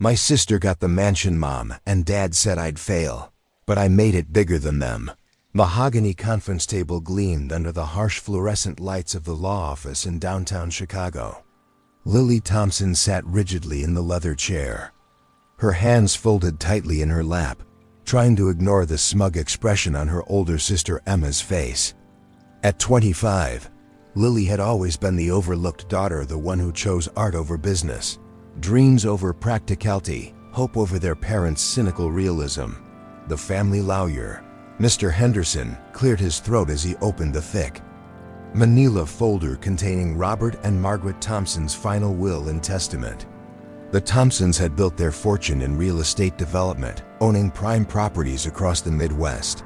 My sister got the mansion, Mom, and Dad said I'd fail. But I made it bigger than them. Mahogany conference table gleamed under the harsh fluorescent lights of the law office in downtown Chicago. Lily Thompson sat rigidly in the leather chair, her hands folded tightly in her lap, trying to ignore the smug expression on her older sister Emma's face. At 25, Lily had always been the overlooked daughter, the one who chose art over business, dreams over practicality, hope over their parents' cynical realism. The family lawyer, Mr. Henderson, cleared his throat as he opened the thick manila folder containing Robert and Margaret Thompson's final will and testament. The Thompsons had built their fortune in real estate development, owning prime properties across the Midwest.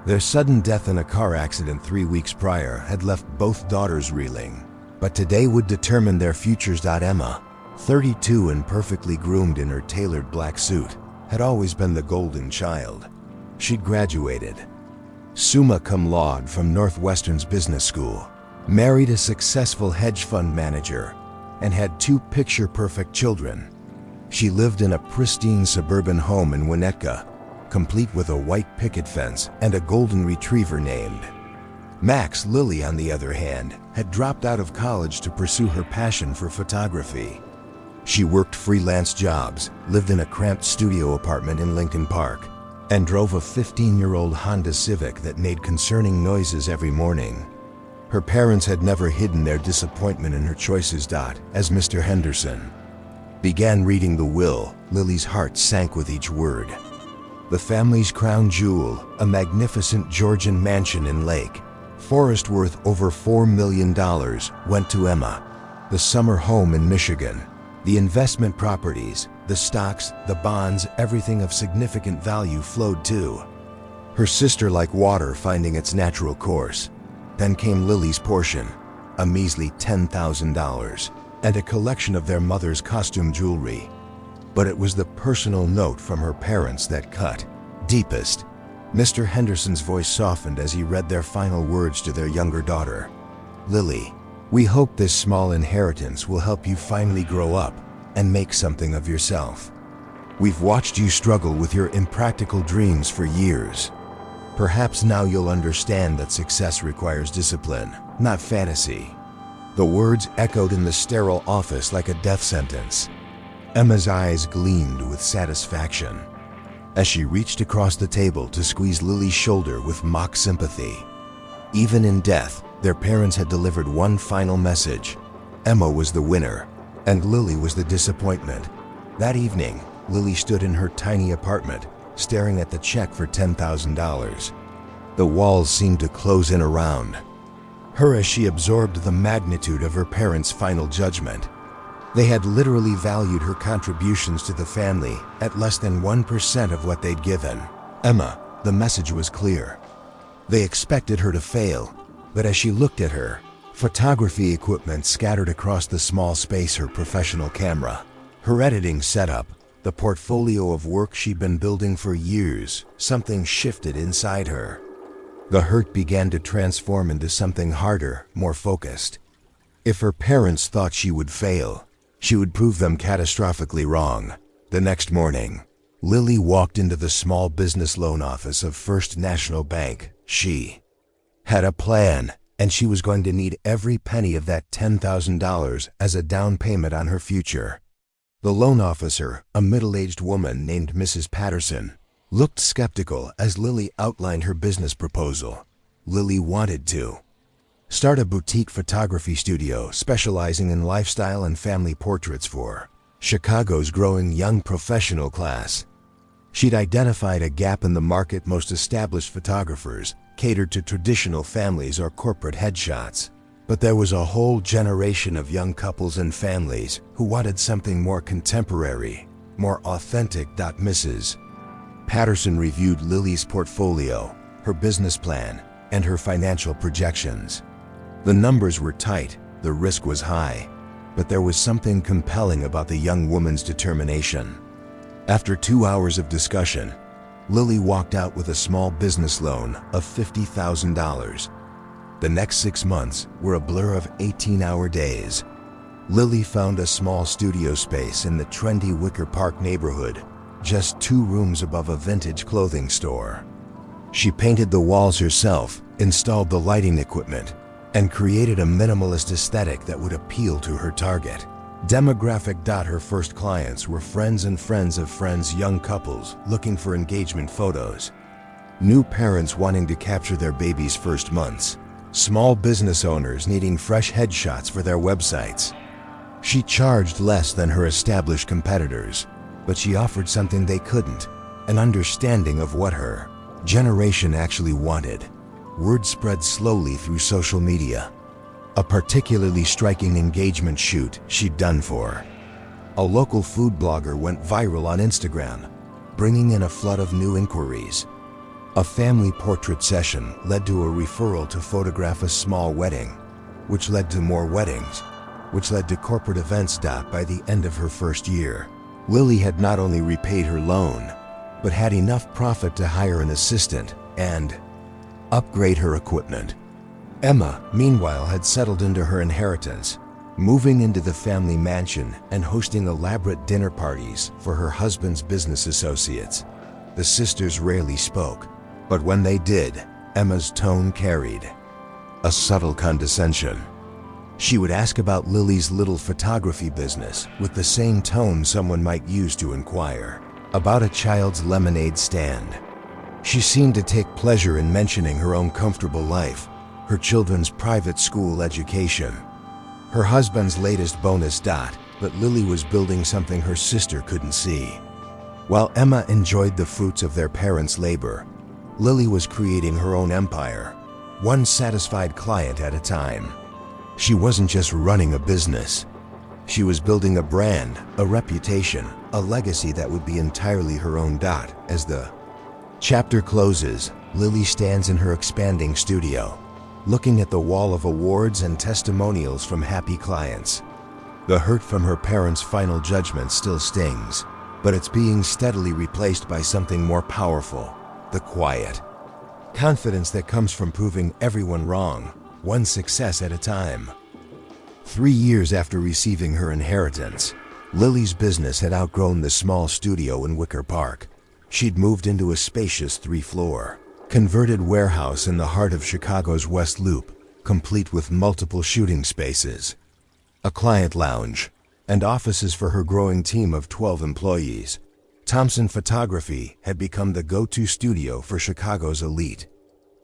Their sudden death in a car accident 3 weeks prior had left both daughters reeling, but today would determine their futures. Emma, 32 and perfectly groomed in her tailored black suit, had always been the golden child. She'd graduated summa cum laude from Northwestern's business school, married a successful hedge fund manager, and had 2 picture-perfect children. She lived in a pristine suburban home in Winnetka, complete with a white picket fence and a golden retriever named Max. Lily, on the other hand, had dropped out of college to pursue her passion for photography. She worked freelance jobs, lived in a cramped studio apartment in Lincoln Park, and drove a 15-year-old Honda Civic that made concerning noises every morning. Her parents had never hidden their disappointment in her choices. As Mr. Henderson began reading the will, Lily's heart sank with each word. The family's crown jewel, a magnificent Georgian mansion in Lake Forest worth over $4 million, went to Emma. The summer home in Michigan, the investment properties, the stocks, the bonds, everything of significant value flowed to her sister like water finding its natural course. Then came Lily's portion, a measly $10,000, and a collection of their mother's costume jewelry. But it was the personal note from her parents that cut deepest. Mr. Henderson's voice softened as he read their final words to their younger daughter. Lily, we hope this small inheritance will help you finally grow up and make something of yourself. We've watched you struggle with your impractical dreams for years. Perhaps now you'll understand that success requires discipline, not fantasy. The words echoed in the sterile office like a death sentence. Emma's eyes gleamed with satisfaction as she reached across the table to squeeze Lily's shoulder with mock sympathy. Even in death, their parents had delivered one final message. Emma was the winner, and Lily was the disappointment. That evening, Lily stood in her tiny apartment, staring at the check for $10,000. The walls seemed to close in around her as she absorbed the magnitude of her parents' final judgment. They had literally valued her contributions to the family at less than 1% of what they'd given. Emma, the message was clear. They expected her to fail, but as she looked at her photography equipment scattered across the small space, her professional camera, her editing setup, the portfolio of work she'd been building for years, something shifted inside her. The hurt began to transform into something harder, more focused. If her parents thought she would fail, she would prove them catastrophically wrong. The next morning, Lily walked into the small business loan office of First National Bank. She had a plan, and she was going to need every penny of that $10,000 as a down payment on her future. The loan officer, a middle-aged woman named Mrs. Patterson, looked skeptical as Lily outlined her business proposal. Lily wanted to start a boutique photography studio specializing in lifestyle and family portraits for Chicago's growing young professional class. She'd identified a gap in the market. Most established photographers catered to traditional families or corporate headshots, but there was a whole generation of young couples and families who wanted something more contemporary, more authentic. Mrs. Patterson reviewed Lily's portfolio, her business plan, and her financial projections. The numbers were tight, the risk was high, but there was something compelling about the young woman's determination. After 2 hours of discussion, Lily walked out with a small business loan of $50,000. The next 6 months were a blur of 18-hour days. Lily found a small studio space in the trendy Wicker Park neighborhood, just 2 rooms above a vintage clothing store. She painted the walls herself, installed the lighting equipment, and created a minimalist aesthetic that would appeal to her target demographic. Her first clients were friends and friends of friends, young couples looking for engagement photos, new parents wanting to capture their baby's first months, small business owners needing fresh headshots for their websites. She charged less than her established competitors, but she offered something they couldn't, an understanding of what her generation actually wanted. Word spread slowly through social media. A particularly striking engagement shoot she'd done for a local food blogger went viral on Instagram, bringing in a flood of new inquiries. A family portrait session led to a referral to photograph a small wedding, which led to more weddings, which led to corporate events. By the end of her first year, Lily had not only repaid her loan, but had enough profit to hire an assistant and upgrade her equipment. Emma, meanwhile, had settled into her inheritance, moving into the family mansion and hosting elaborate dinner parties for her husband's business associates. The sisters rarely spoke, but when they did, Emma's tone carried a subtle condescension. She would ask about Lily's little photography business with the same tone someone might use to inquire about a child's lemonade stand. She seemed to take pleasure in mentioning her own comfortable life, her children's private school education, her husband's latest bonus. But Lily was building something her sister couldn't see. While Emma enjoyed the fruits of their parents' labor, Lily was creating her own empire, one satisfied client at a time. She wasn't just running a business. She was building a brand, a reputation, a legacy that would be entirely her own. As the chapter closes, Lily stands in her expanding studio, looking at the wall of awards and testimonials from happy clients. The hurt from her parents' final judgment still stings, but it's being steadily replaced by something more powerful: the quiet confidence that comes from proving everyone wrong, one success at a time. 3 years after receiving her inheritance, Lily's business had outgrown the small studio in Wicker Park. She'd moved into a spacious 3-floor, converted warehouse in the heart of Chicago's West Loop, complete with multiple shooting spaces, a client lounge, and offices for her growing team of 12 employees. Thompson Photography had become the go-to studio for Chicago's elite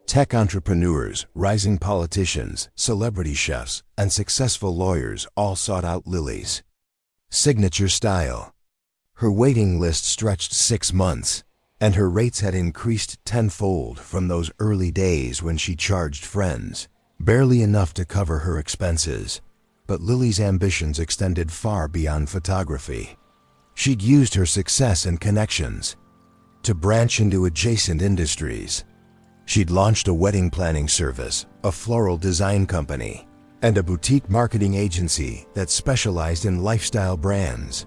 tech entrepreneurs, rising politicians, celebrity chefs, and successful lawyers all sought out Lily's signature style. Her waiting list stretched 6 months, and her rates had increased tenfold from those early days when she charged friends barely enough to cover her expenses. But Lily's ambitions extended far beyond photography. She'd used her success and connections to branch into adjacent industries. She'd launched a wedding planning service, a floral design company, and a boutique marketing agency that specialized in lifestyle brands.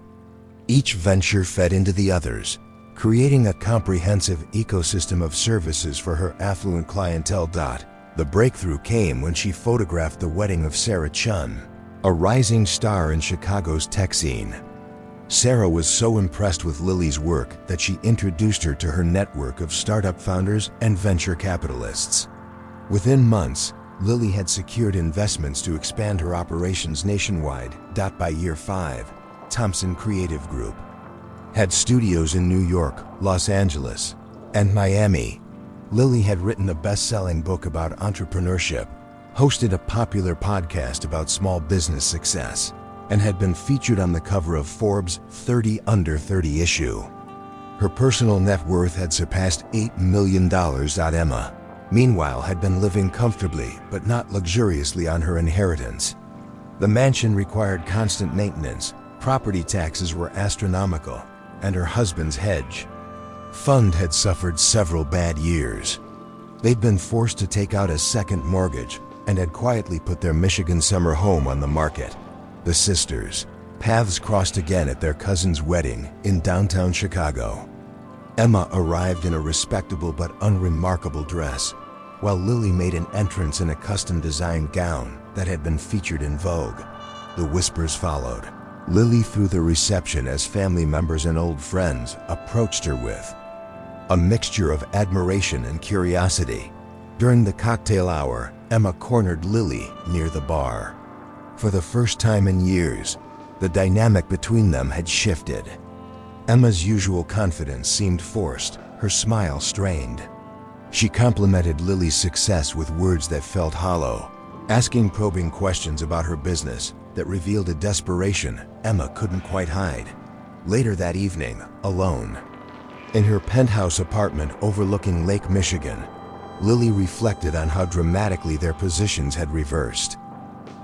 Each venture fed into the others, creating a comprehensive ecosystem of services for her affluent clientele. The breakthrough came when she photographed the wedding of Sarah Chun, a rising star in Chicago's tech scene. Sarah was so impressed with Lily's work that she introduced her to her network of startup founders and venture capitalists. Within months, Lily had secured investments to expand her operations nationwide. By year 5, Thompson Creative Group had studios in New York, Los Angeles, and Miami. Lily had written a best-selling book about entrepreneurship, hosted a popular podcast about small business success, and had been featured on the cover of Forbes' 30 Under 30 issue. Her personal net worth had surpassed $8 million. Emma, meanwhile, had been living comfortably but not luxuriously on her inheritance. The mansion required constant maintenance, property taxes were astronomical, and her husband's hedge fund had suffered several bad years. They'd been forced to take out a second mortgage and had quietly put their Michigan summer home on the market. The sisters' paths crossed again at their cousin's wedding in downtown Chicago. Emma arrived in a respectable but unremarkable dress, while Lily made an entrance in a custom-designed gown that had been featured in Vogue. The whispers followed. Lily through the reception as family members and old friends approached her with a mixture of admiration and curiosity. During the cocktail hour, Emma cornered Lily near the bar. For the first time in years, the dynamic between them had shifted. Emma's usual confidence seemed forced, her smile strained. She complimented Lily's success with words that felt hollow, asking probing questions about her business that revealed a desperation Emma couldn't quite hide. Later that evening, alone, in her penthouse apartment overlooking Lake Michigan, Lily reflected on how dramatically their positions had reversed.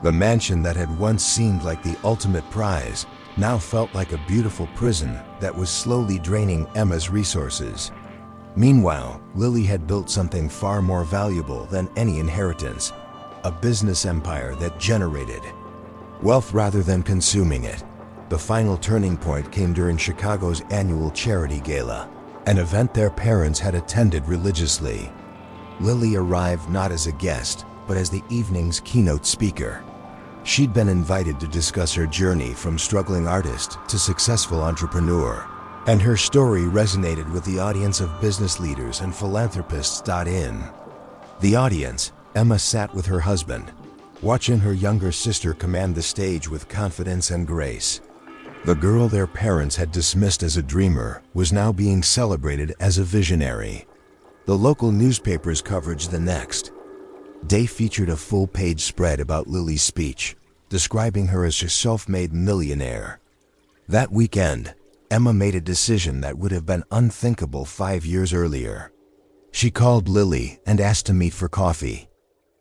The mansion that had once seemed like the ultimate prize now felt like a beautiful prison that was slowly draining Emma's resources. Meanwhile, Lily had built something far more valuable than any inheritance, a business empire that generated wealth rather than consuming it. The final turning point came during Chicago's annual charity gala, an event their parents had attended religiously. Lily arrived not as a guest, but as the evening's keynote speaker. She'd been invited to discuss her journey from struggling artist to successful entrepreneur, and her story resonated with the audience of business leaders and philanthropists. In the audience, Emma sat with her husband, watching her younger sister command the stage with confidence and grace. The girl their parents had dismissed as a dreamer was now being celebrated as a visionary. The local newspaper's coverage the next day featured a full-page spread about Lily's speech, describing her as a self-made millionaire. That weekend, Emma made a decision that would have been unthinkable 5 years earlier. She called Lily and asked to meet for coffee.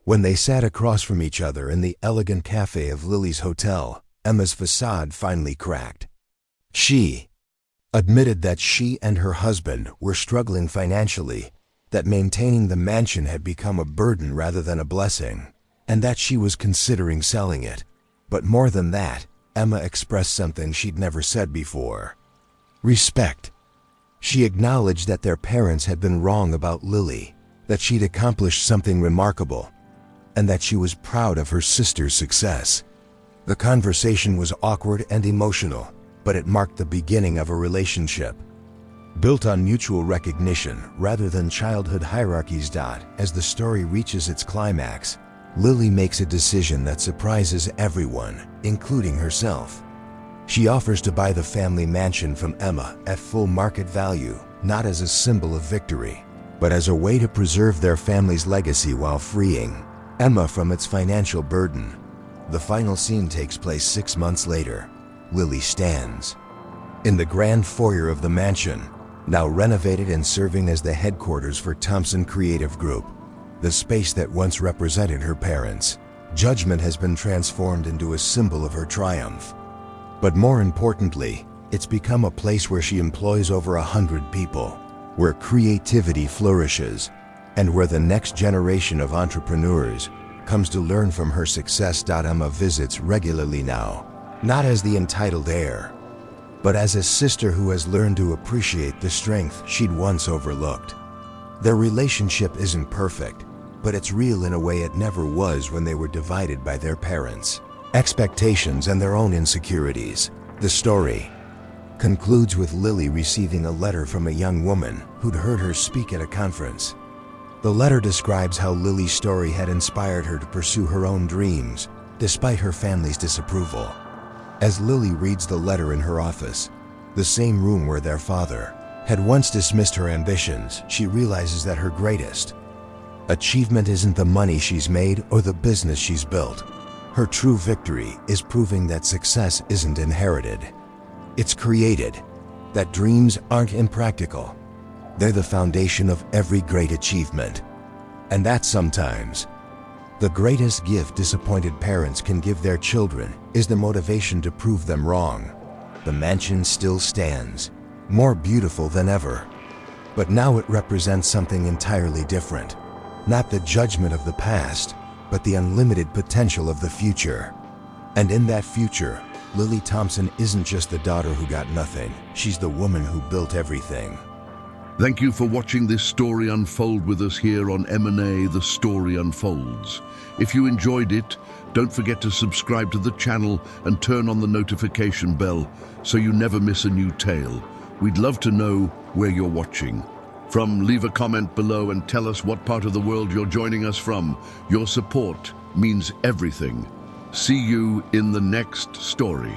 When they sat across from each other in the elegant cafe of Lily's hotel, Emma's facade finally cracked. She admitted that she and her husband were struggling financially, that maintaining the mansion had become a burden rather than a blessing, and that she was considering selling it. But more than that, Emma expressed something she'd never said before: respect. She acknowledged that their parents had been wrong about Lily, that she'd accomplished something remarkable, and that she was proud of her sister's success. The conversation was awkward and emotional, but it marked the beginning of a relationship built on mutual recognition rather than childhood hierarchies. As the story reaches its climax, Lily makes a decision that surprises everyone, including herself. She offers to buy the family mansion from Emma at full market value, not as a symbol of victory, but as a way to preserve their family's legacy while freeing Emma from its financial burden. The final scene takes place 6 months later. Lily stands in the grand foyer of the mansion, now renovated and serving as the headquarters for Thompson Creative Group, the space that once represented her parents. Judgment has been transformed into a symbol of her triumph. But more importantly, it's become a place where she employs over 100 people, where creativity flourishes, and where the next generation of entrepreneurs comes to learn from her success. Emma visits regularly now, not as the entitled heir, but as a sister who has learned to appreciate the strength she'd once overlooked. Their relationship isn't perfect, but it's real in a way it never was when they were divided by their parents' expectations and their own insecurities. The story concludes with Lily receiving a letter from a young woman who'd heard her speak at a conference. The letter describes how Lily's story had inspired her to pursue her own dreams, despite her family's disapproval. As Lily reads the letter in her office, the same room where their father had once dismissed her ambitions, she realizes that her greatest achievement isn't the money she's made or the business she's built. Her true victory is proving that success isn't inherited, it's created, that dreams aren't impractical. They're the foundation of every great achievement. And that sometimes the greatest gift disappointed parents can give their children is the motivation to prove them wrong. The mansion still stands, more beautiful than ever. But now it represents something entirely different. Not the judgment of the past, but the unlimited potential of the future. And in that future, Lily Thompson isn't just the daughter who got nothing, she's the woman who built everything. Thank you for watching this story unfold with us here on M&A The Story Unfolds. If you enjoyed it, don't forget to subscribe to the channel and turn on the notification bell so you never miss a new tale. We'd love to know where you're watching. Leave a comment below and tell us what part of the world you're joining us from. Your support means everything. See you in the next story.